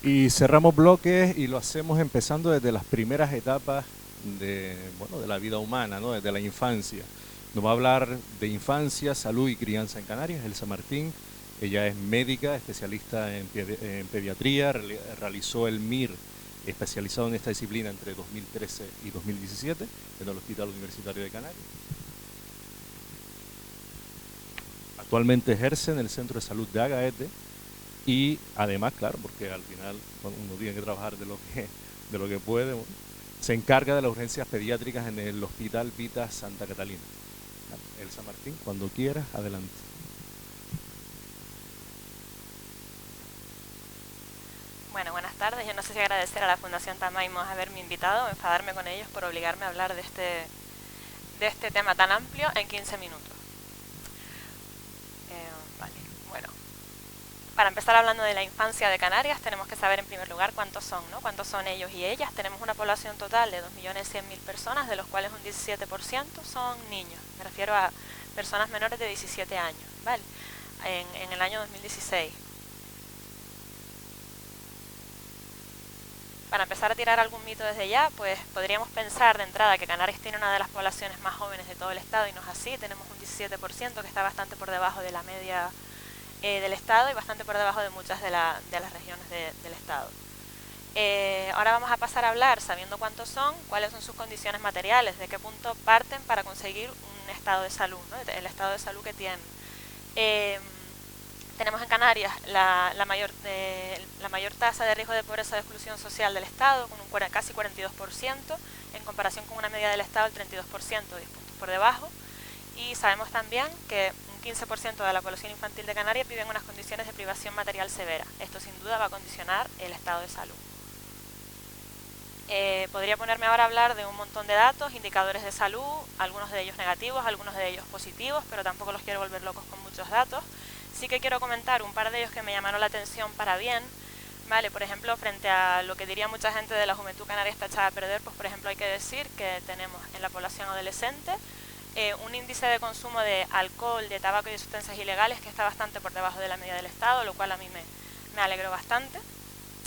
Y cerramos bloques y lo hacemos empezando desde las primeras etapas de la vida humana, ¿no? Desde la infancia. Nos va a hablar de infancia, salud y crianza en Canarias, Elsa Martín. Ella es médica, especialista en pediatría, realizó el MIR especializado en esta disciplina entre 2013 y 2017 en el Hospital Universitario de Canarias. Actualmente ejerce en el Centro de Salud de Agaete y además, claro, porque al final uno tiene que trabajar de lo que puede, bueno, se encarga de las urgencias pediátricas en el Hospital Vita Santa Catalina. Elsa Martín, cuando quieras, adelante. Bueno, buenas tardes. Yo no sé si agradecer a la Fundación Tamaimos haberme invitado o enfadarme con ellos por obligarme a hablar de este tema tan amplio en 15 minutos. Vale, bueno. Para empezar hablando de la infancia de Canarias, tenemos que saber en primer lugar cuántos son, ¿no? Cuántos son ellos y ellas. Tenemos una población total de 2.100.000 personas, de los cuales un 17% son niños. Me refiero a personas menores de 17 años, ¿vale? En el año 2016. Para empezar a tirar algún mito desde ya, pues podríamos pensar de entrada que Canarias tiene una de las poblaciones más jóvenes de todo el estado y no es así. Tenemos un 17% que está bastante por debajo de la media del estado y bastante por debajo de muchas de las regiones del estado. Ahora vamos a pasar a hablar, sabiendo cuántos son, cuáles son sus condiciones materiales, de qué punto parten para conseguir un estado de salud, ¿no? El estado de salud que tienen. Tenemos en Canarias la mayor tasa de riesgo de pobreza o de exclusión social del Estado, con un casi 42%, en comparación con una media del Estado del 32%, 10 puntos por debajo. Y sabemos también que un 15% de la población infantil de Canarias vive en unas condiciones de privación material severa. Esto sin duda va a condicionar el estado de salud. Podría ponerme ahora a hablar de un montón de datos, indicadores de salud, algunos de ellos negativos, algunos de ellos positivos, pero tampoco los quiero volver locos con muchos datos. Sí que quiero comentar un par de ellos que me llamaron la atención para bien, ¿vale? Por ejemplo, frente a lo que diría mucha gente de la juventud canaria está echada a perder, pues por ejemplo hay que decir que tenemos en la población adolescente un índice de consumo de alcohol, de tabaco y de sustancias ilegales que está bastante por debajo de la media del Estado, lo cual a mí me alegró bastante.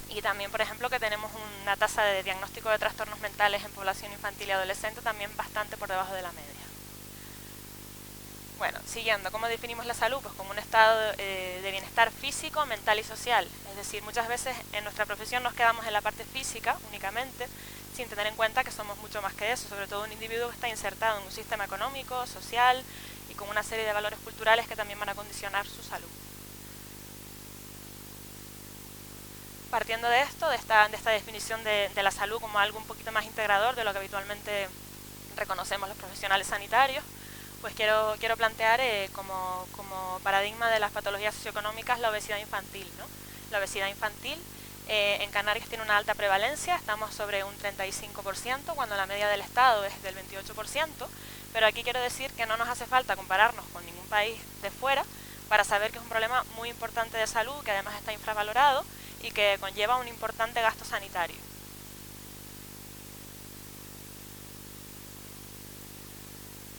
Y también, por ejemplo, que tenemos una tasa de diagnóstico de trastornos mentales en población infantil y adolescente también bastante por debajo de la media. Bueno, siguiendo, ¿cómo definimos la salud? Pues como un estado de bienestar físico, mental y social. Es decir, muchas veces en nuestra profesión nos quedamos en la parte física únicamente, sin tener en cuenta que somos mucho más que eso, sobre todo un individuo que está insertado en un sistema económico, social y con una serie de valores culturales que también van a condicionar su salud. Partiendo de esto, de esta definición de la salud como algo un poquito más integrador de lo que habitualmente reconocemos los profesionales sanitarios, pues quiero plantear como paradigma de las patologías socioeconómicas la obesidad infantil, ¿no? La obesidad infantil en Canarias tiene una alta prevalencia, estamos sobre un 35%, cuando la media del Estado es del 28%, pero aquí quiero decir que no nos hace falta compararnos con ningún país de fuera para saber que es un problema muy importante de salud, que además está infravalorado y que conlleva un importante gasto sanitario.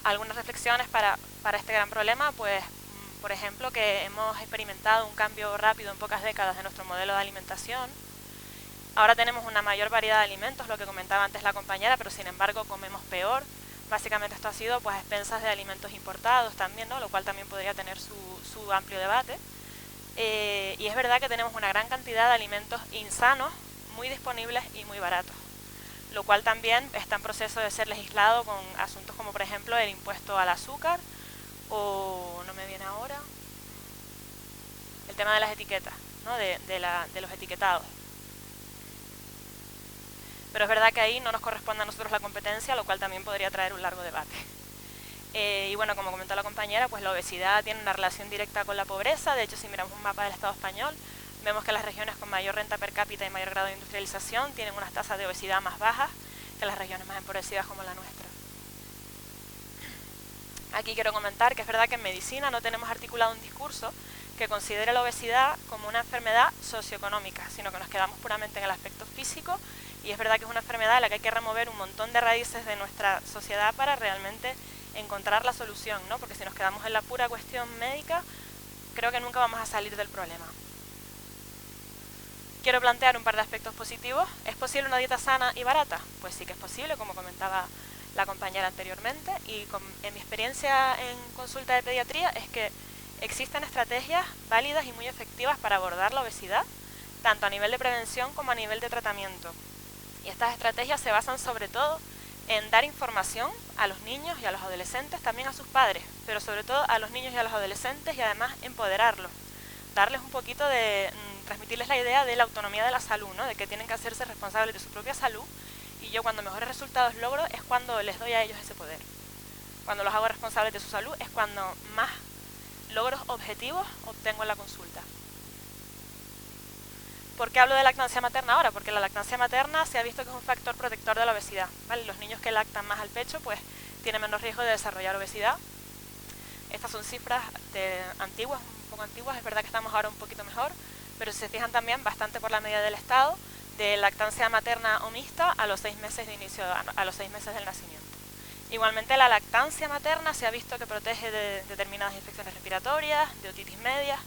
Algunas reflexiones para este gran problema, pues por ejemplo que hemos experimentado un cambio rápido en pocas décadas de nuestro modelo de alimentación. Ahora tenemos una mayor variedad de alimentos, lo que comentaba antes la compañera, pero sin embargo comemos peor. Básicamente esto ha sido pues a expensas de alimentos importados también, ¿no? Lo cual también podría tener su amplio debate. Y es verdad que tenemos una gran cantidad de alimentos insanos, muy disponibles y muy baratos, lo cual también está en proceso de ser legislado con asuntos como por ejemplo el impuesto al azúcar o, no me viene ahora, el tema de las etiquetas, ¿no? de los etiquetados. Pero es verdad que ahí no nos corresponde a nosotros la competencia, lo cual también podría traer un largo debate. Y bueno, como comentó la compañera, pues la obesidad tiene una relación directa con la pobreza. De hecho, si miramos un mapa del Estado español, vemos que las regiones con mayor renta per cápita y mayor grado de industrialización tienen unas tasas de obesidad más bajas que las regiones más empobrecidas como la nuestra. Aquí quiero comentar que es verdad que en medicina no tenemos articulado un discurso que considere la obesidad como una enfermedad socioeconómica, sino que nos quedamos puramente en el aspecto físico, y es verdad que es una enfermedad a la que hay que remover un montón de raíces de nuestra sociedad para realmente encontrar la solución, ¿no? Porque si nos quedamos en la pura cuestión médica, creo que nunca vamos a salir del problema. quiero plantear un par de aspectos positivos. ¿Es posible una dieta sana y barata? Pues sí que es posible, como comentaba la compañera anteriormente, y en mi experiencia en consulta de pediatría es que existen estrategias válidas y muy efectivas para abordar la obesidad, tanto a nivel de prevención como a nivel de tratamiento. Y estas estrategias se basan sobre todo en dar información a los niños y a los adolescentes, también a sus padres, pero sobre todo a los niños y a los adolescentes, y además empoderarlos, darles un poquito de, transmitirles la idea de la autonomía de la salud, ¿no? De que tienen que hacerse responsables de su propia salud, y yo cuando mejores resultados logro es cuando les doy a ellos ese poder. Cuando los hago responsables de su salud es cuando más logros objetivos obtengo en la consulta. ¿Por qué hablo de lactancia materna ahora? Porque la lactancia materna se ha visto que es un factor protector de la obesidad, ¿vale? Los niños que lactan más al pecho pues tienen menos riesgo de desarrollar obesidad. Estas son cifras antiguas, un poco antiguas, es verdad que estamos ahora un poquito mejor, pero si se fijan también bastante por la medida del Estado de lactancia materna o mixta a los 6 meses de inicio, a los 6 meses del nacimiento. Igualmente la lactancia materna se ha visto que protege de determinadas infecciones respiratorias, de otitis media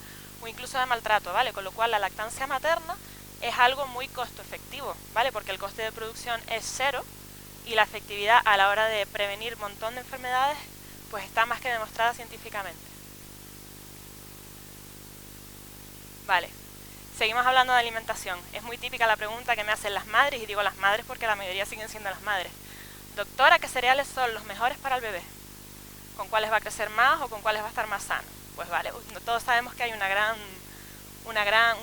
o incluso de maltrato, ¿vale? Con lo cual la lactancia materna es algo muy costo efectivo, ¿vale? Porque el coste de producción es cero y la efectividad a la hora de prevenir un montón de enfermedades pues está más que demostrada científicamente. Vale, seguimos hablando de alimentación. Es muy típica la pregunta que me hacen las madres, y digo las madres porque la mayoría siguen siendo las madres. Doctora, ¿qué cereales son los mejores para el bebé? ¿Con cuáles va a crecer más o con cuáles va a estar más sano? Pues vale, todos sabemos que hay un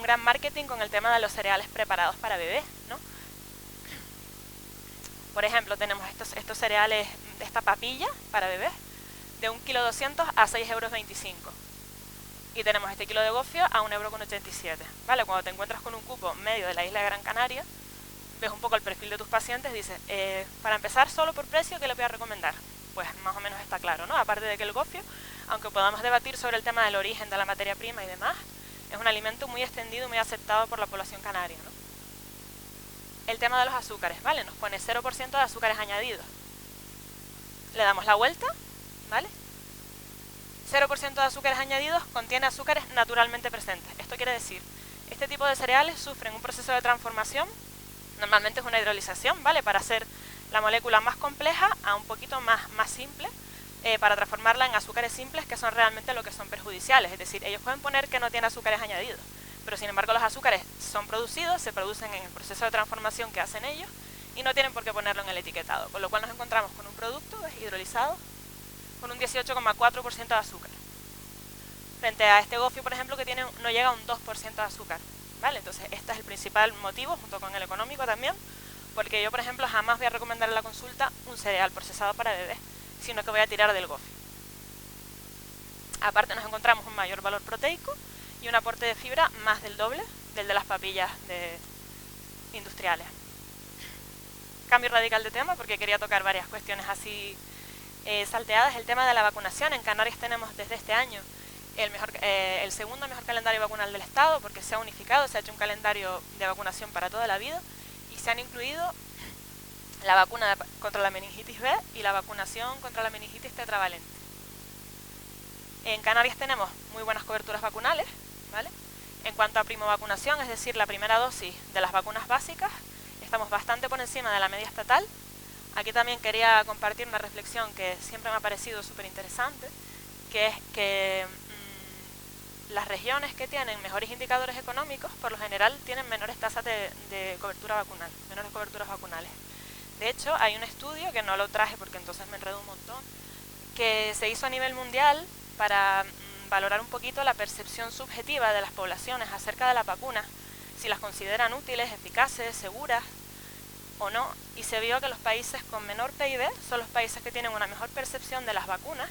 gran marketing con el tema de los cereales preparados para bebés, ¿no? Por ejemplo, tenemos estos cereales de esta papilla para bebés, de 1,2 kg a 6,25 €. Y tenemos este kilo de gofio a 1,87 €, ¿vale? Cuando te encuentras con un cupo medio de la isla de Gran Canaria, ves un poco el perfil de tus pacientes, dices, para empezar solo por precio, ¿qué le voy a recomendar? Pues más o menos está claro, ¿no? Aparte de que el gofio, aunque podamos debatir sobre el tema del origen de la materia prima y demás, es un alimento muy extendido y muy aceptado por la población canaria, ¿no? El tema de los azúcares, ¿vale? Nos pone 0% de azúcares añadidos. Le damos la vuelta, ¿vale? 0% de azúcares añadidos contiene azúcares naturalmente presentes. Esto quiere decir, este tipo de cereales sufren un proceso de transformación, normalmente es una hidrolización, ¿vale? Para hacer la molécula más compleja a un poquito más simple, para transformarla en azúcares simples que son realmente lo que son perjudiciales. Es decir, ellos pueden poner que no tiene azúcares añadidos, pero sin embargo los azúcares son producidos, se producen en el proceso de transformación que hacen ellos y no tienen por qué ponerlo en el etiquetado, con lo cual nos encontramos con un producto hidrolizado con un 18,4% de azúcar, frente a este gofio, por ejemplo, que no llega a un 2% de azúcar, ¿vale? Entonces este es el principal motivo, junto con el económico también, porque yo, por ejemplo, jamás voy a recomendar en la consulta un cereal procesado para bebés, sino que voy a tirar del gofio. Aparte nos encontramos un mayor valor proteico y un aporte de fibra más del doble del de las papillas industriales. Cambio radical de tema porque quería tocar varias cuestiones así salteadas. El tema de la vacunación. En Canarias tenemos desde este año el segundo mejor calendario vacunal del Estado, porque se ha unificado, se ha hecho un calendario de vacunación para toda la vida y se han incluido la vacuna contra la meningitis B y la vacunación contra la meningitis tetravalente. En Canarias tenemos muy buenas coberturas vacunales, ¿vale? En cuanto a primovacunación, es decir, la primera dosis de las vacunas básicas, estamos bastante por encima de la media estatal. Aquí también quería compartir una reflexión que siempre me ha parecido súper interesante, que es que las regiones que tienen mejores indicadores económicos, por lo general, tienen menores tasas de cobertura vacunal, menores coberturas vacunales. De hecho, hay un estudio, que no lo traje porque entonces me enredo un montón, que se hizo a nivel mundial para valorar un poquito la percepción subjetiva de las poblaciones acerca de las vacunas, si las consideran útiles, eficaces, seguras o no, y se vio que los países con menor PIB son los países que tienen una mejor percepción de las vacunas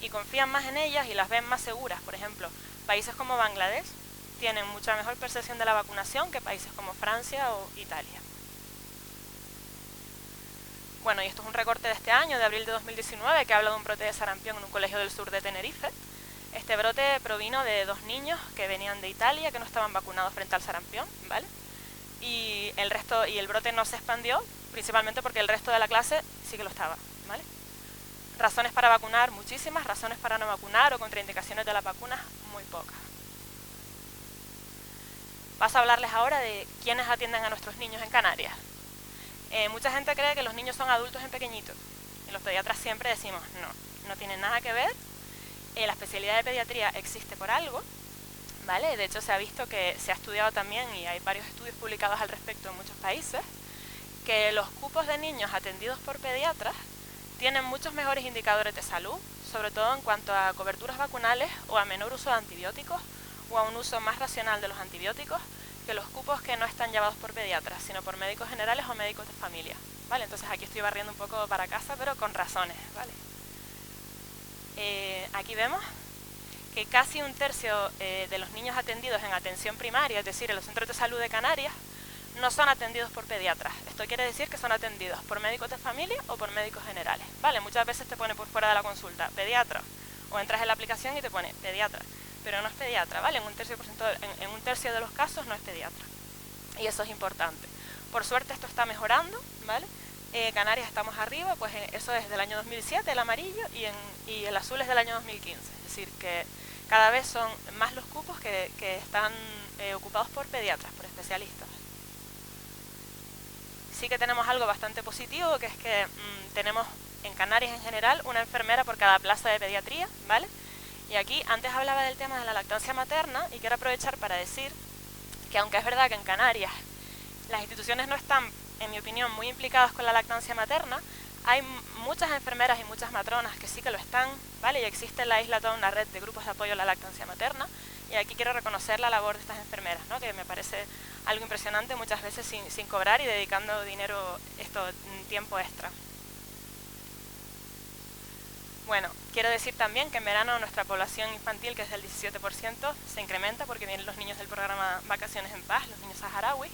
y confían más en ellas y las ven más seguras. Por ejemplo, países como Bangladesh tienen mucha mejor percepción de la vacunación que países como Francia o Italia. Bueno, y esto es un recorte de este año, de abril de 2019, que habla de un brote de sarampión en un colegio del sur de Tenerife. Este brote provino de 2 niños que venían de Italia, que no estaban vacunados frente al sarampión, ¿vale? Y el brote no se expandió, principalmente porque el resto de la clase sí que lo estaba, ¿vale? Razones para vacunar, muchísimas. Razones para no vacunar o contraindicaciones de las vacunas, muy pocas. Paso a hablarles ahora de quiénes atienden a nuestros niños en Canarias. Mucha gente cree que los niños son adultos en pequeñitos, y los pediatras siempre decimos no, no tiene nada que ver. La especialidad de pediatría existe por algo, ¿vale? De hecho se ha visto que se ha estudiado también, y hay varios estudios publicados al respecto en muchos países, que los cupos de niños atendidos por pediatras tienen muchos mejores indicadores de salud, sobre todo en cuanto a coberturas vacunales o a menor uso de antibióticos o a un uso más racional de los antibióticos, que los cupos que no están llevados por pediatras, sino por médicos generales o médicos de familia, ¿vale? Entonces aquí estoy barriendo un poco para casa, pero con razones, ¿vale? Aquí vemos que casi un tercio de los niños atendidos en atención primaria, es decir, en los centros de salud de Canarias, no son atendidos por pediatras. Esto quiere decir que son atendidos por médicos de familia o por médicos generales, ¿vale? Muchas veces te pone por fuera de la consulta pediatra, o entras en la aplicación y te pone pediatra, pero no es pediatra, ¿vale? En un tercio de los casos no es pediatra, y eso es importante. Por suerte esto está mejorando, ¿vale? Canarias estamos arriba, pues eso es del año 2007, el amarillo, y el azul es del año 2015, es decir, que cada vez son más los cupos que están ocupados por pediatras, por especialistas. Sí que tenemos algo bastante positivo, que es que tenemos en Canarias en general una enfermera por cada plaza de pediatría, ¿vale? Y aquí antes hablaba del tema de la lactancia materna, y quiero aprovechar para decir que aunque es verdad que en Canarias las instituciones no están, en mi opinión, muy implicadas con la lactancia materna, hay muchas enfermeras y muchas matronas que sí que lo están, ¿vale? Y existe en la isla toda una red de grupos de apoyo a la lactancia materna, y aquí quiero reconocer la labor de estas enfermeras, ¿no? Que me parece algo impresionante, muchas veces sin cobrar y dedicando dinero, tiempo extra. Bueno, quiero decir también que en verano nuestra población infantil, que es del 17%, se incrementa porque vienen los niños del programa Vacaciones en Paz, los niños saharauis.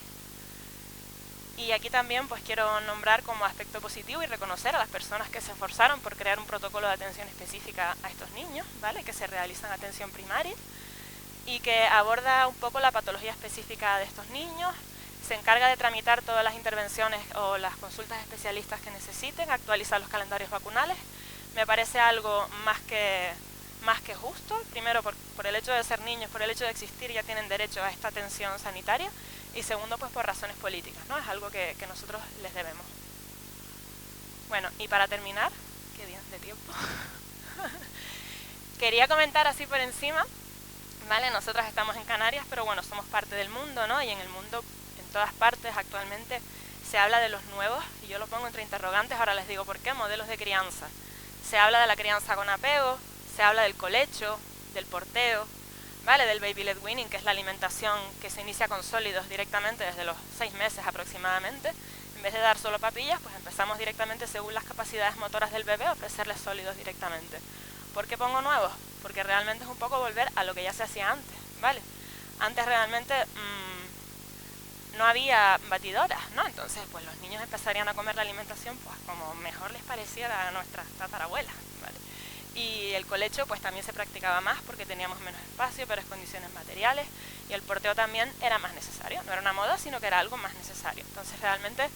Y aquí también pues quiero nombrar como aspecto positivo y reconocer a las personas que se esforzaron por crear un protocolo de atención específica a estos niños, ¿vale? Que se realiza en atención primaria y que aborda un poco la patología específica de estos niños, se encarga de tramitar todas las intervenciones o las consultas especialistas que necesiten, actualizar los calendarios vacunales. Me parece algo más que justo, primero por el hecho de ser niños, por el hecho de existir, ya tienen derecho a esta atención sanitaria, y segundo pues por razones políticas, ¿no? Es algo que nosotros les debemos. Bueno, y para terminar, qué bien de tiempo, quería comentar así por encima, ¿vale? Nosotras estamos en Canarias, pero bueno, somos parte del mundo, ¿no? Y en el mundo, en todas partes actualmente, se habla de los nuevos, y yo lo pongo entre interrogantes, ahora les digo por qué, modelos de crianza. Se habla de la crianza con apego, se habla del colecho, del porteo, ¿vale? Del baby-led weaning, que es la alimentación que se inicia con sólidos directamente desde los 6 meses aproximadamente. En vez de dar solo papillas, pues empezamos directamente según las capacidades motoras del bebé a ofrecerles sólidos directamente. ¿Por qué pongo nuevos? Porque realmente es un poco volver a lo que ya se hacía antes, ¿vale? Antes realmente no había batidoras, ¿no? Entonces pues los niños empezarían a comer la alimentación pues como mejor les pareciera a nuestras tatarabuelas, ¿vale? Y el colecho pues también se practicaba más porque teníamos menos espacio, peores condiciones materiales, y el porteo también era más necesario, no era una moda, sino que era algo más necesario. Entonces realmente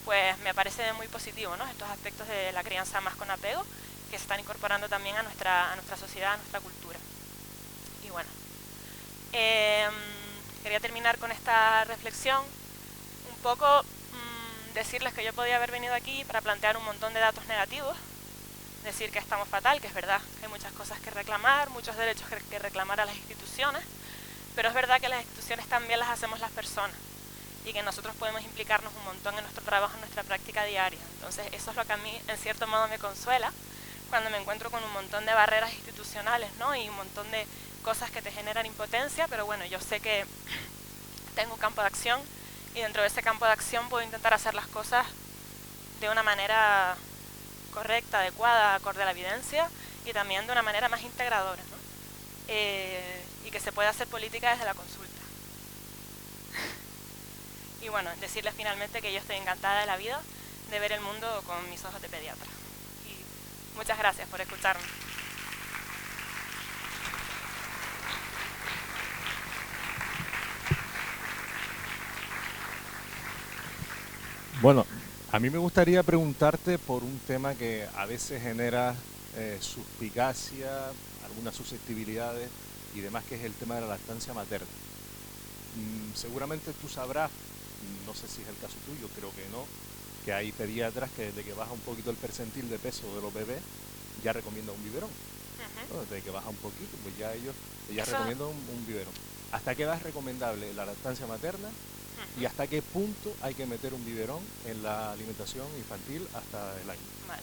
pues me parece muy positivo, ¿no? Estos aspectos de la crianza más con apego que se están incorporando también a nuestra sociedad, a nuestra cultura. Y bueno, quería terminar con esta reflexión, un poco decirles que yo podía haber venido aquí para plantear un montón de datos negativos, decir que estamos fatal, que es verdad, que hay muchas cosas que reclamar, muchos derechos que reclamar a las instituciones, pero es verdad que las instituciones también las hacemos las personas y que nosotros podemos implicarnos un montón en nuestro trabajo, en nuestra práctica diaria. Entonces eso es lo que a mí en cierto modo me consuela cuando me encuentro con un montón de barreras institucionales, ¿no? Y un montón de cosas que te generan impotencia, pero bueno, yo sé que tengo un campo de acción y dentro de ese campo de acción puedo intentar hacer las cosas de una manera correcta, adecuada, acorde a la evidencia, y también de una manera más integradora, ¿no? Y que se pueda hacer política desde la consulta. Y bueno, decirles finalmente que yo estoy encantada de la vida, de ver el mundo con mis ojos de pediatra. Y muchas gracias por escucharme. Bueno, a mí me gustaría preguntarte por un tema que a veces genera suspicacia, algunas susceptibilidades y demás, que es el tema de la lactancia materna. Seguramente tú sabrás, no sé si es el caso tuyo, creo que no, que hay pediatras que desde que baja un poquito el percentil de peso de los bebés ya recomiendan un biberón. ¿No? Desde que baja un poquito, pues ya ellas recomiendan un biberón. ¿Hasta qué edad es recomendable la lactancia materna? ¿Y hasta qué punto hay que meter un biberón en la alimentación infantil hasta el año? Vale.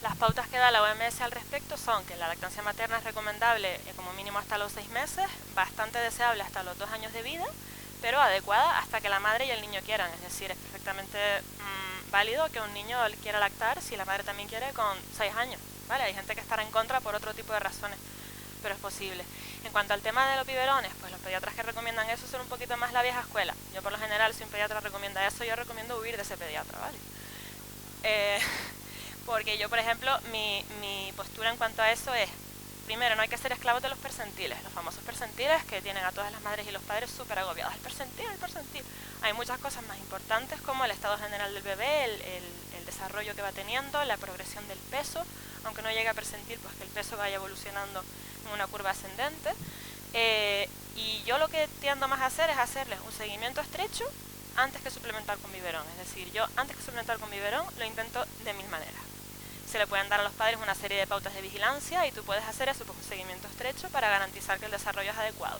Las pautas que da la OMS al respecto son que la lactancia materna es recomendable como mínimo hasta los 6 meses, bastante deseable hasta los 2 años de vida, pero adecuada hasta que la madre y el niño quieran. Es decir, es perfectamente válido que un niño quiera lactar si la madre también quiere con 6 años. ¿Vale? Hay gente que estará en contra por otro tipo de razones, pero es posible. En cuanto al tema de los biberones, pues los pediatras que recomiendan eso son un poquito más la vieja escuela. Yo por lo general, si un pediatra recomienda eso, yo recomiendo huir de ese pediatra, ¿vale? Porque yo, por ejemplo, mi postura en cuanto a eso es, primero, no hay que ser esclavos de los percentiles, los famosos percentiles que tienen a todas las madres y los padres súper agobiados. El percentil, el percentil. Hay muchas cosas más importantes como el estado general del bebé, el desarrollo que va teniendo, la progresión del peso, aunque no llegue a percentil, pues que el peso vaya evolucionando en una curva ascendente. Y yo lo que tiendo más a hacer es hacerles un seguimiento estrecho antes que suplementar con biberón. Es decir, yo antes que suplementar con biberón lo intento de 1000 maneras. Se le pueden dar a los padres una serie de pautas de vigilancia y tú puedes hacer eso, pues un seguimiento estrecho para garantizar que el desarrollo es adecuado.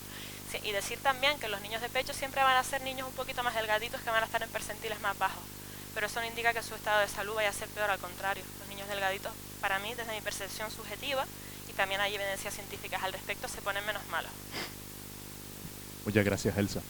Sí, y decir también que los niños de pecho siempre van a ser niños un poquito más delgaditos que van a estar en percentiles más bajos, pero eso no indica que su estado de salud vaya a ser peor, al contrario. Los niños delgaditos, para mí, desde mi percepción subjetiva, y también hay evidencias científicas al respecto, se ponen menos malos. Muchas gracias, Elsa.